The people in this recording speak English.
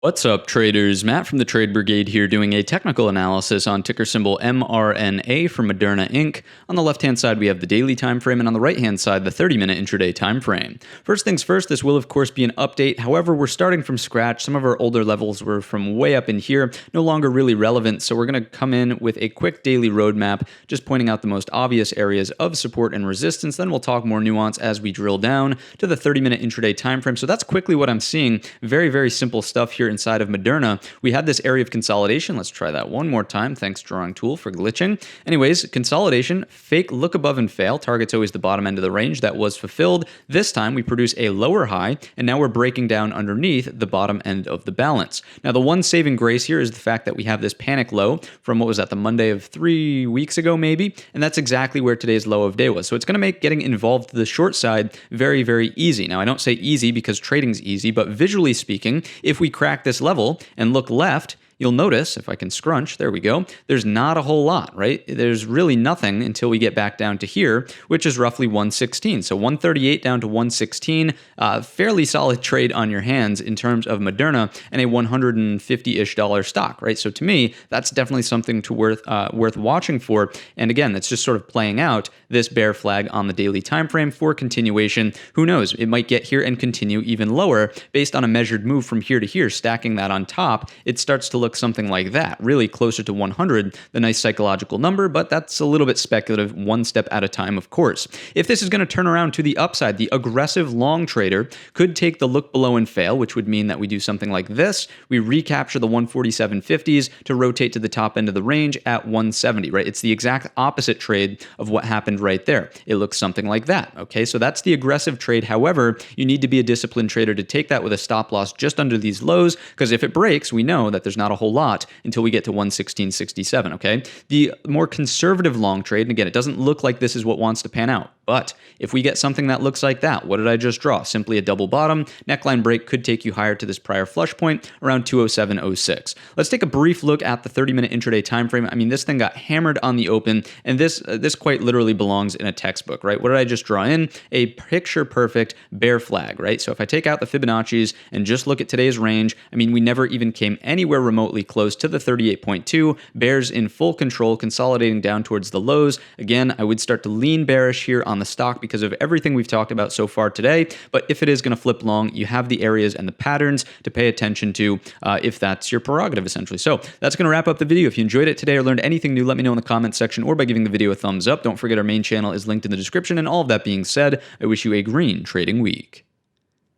What's up, traders? Matt from the Trade Brigade here doing a technical analysis on ticker symbol MRNA for Moderna Inc. On the left-hand side, we have the daily time frame, and on the right-hand side, the 30-minute intraday time frame. First things first, this will, of course, be an update. However, we're starting from scratch. Some of our older levels were from way up in here, no longer really relevant, so we're going to come in with a quick daily roadmap, just pointing out the most obvious areas of support and resistance. Then we'll talk more nuance as we drill down to the 30-minute intraday time frame. So that's quickly what I'm seeing. Very, very simple stuff here inside of Moderna. We had this area of consolidation. Let's try that one more time. Thanks, drawing tool, for glitching. Anyways, consolidation, fake look above and fail. Target's always the bottom end of the range. That was fulfilled. This time we produce a lower high, and now we're breaking down underneath the bottom end of the balance. Now, the one saving grace here is the fact that we have this panic low from what was that, the Monday of 3 weeks ago, maybe, and that's exactly where today's low of day was. So it's going to make getting involved to the short side very, very easy. Now, I don't say easy because trading's easy, but visually speaking, if we crack this level and look left, you'll notice, if I can scrunch, there we go, there's not a whole lot, right? There's really nothing until we get back down to here, which is roughly 116. So 138 down to 116, fairly solid trade on your hands in terms of Moderna and a $150-ish stock, right? So to me, that's definitely something to worth watching for. And again, that's just sort of playing out this bear flag on the daily time frame for continuation. Who knows? It might get here and continue even lower based on a measured move from here to here. Stacking that on top, it starts to look something like that, really closer to 100, the nice psychological number, but that's a little bit speculative, one step at a time, of course. If this is going to turn around to the upside, the aggressive long trader could take the look below and fail, which would mean that we do something like this. We recapture the 147.50s to rotate to the top end of the range at 170, right? It's the exact opposite trade of what happened right there. It looks something like that, okay? So that's the aggressive trade. However, you need to be a disciplined trader to take that with a stop loss just under these lows, because if it breaks, we know that there's not a whole lot until we get to 116.67, okay? The more conservative long trade, and again, it doesn't look like this is what wants to pan out, but if we get something that looks like that, what did I just draw? Simply a double bottom. Neckline break could take you higher to this prior flush point around 207.06. Let's take a brief look at the 30-minute intraday time frame. I mean, this thing got hammered on the open, and this quite literally belongs in a textbook, right? What did I just draw in? A picture-perfect bear flag, right? So if I take out the Fibonacci's and just look at today's range, I mean, we never even came anywhere remotely close to the 38.2. Bears in full control, consolidating down towards the lows. Again, I would start to lean bearish here on the stock because of everything we've talked about so far today. But if it is going to flip long, you have the areas and the patterns to pay attention to if that's your prerogative, essentially. So that's going to wrap up the video. If you enjoyed it today or learned anything new, let me know in the comments section or by giving the video a thumbs up. Don't forget our main channel is linked in the description. And all of that being said, I wish you a green trading week.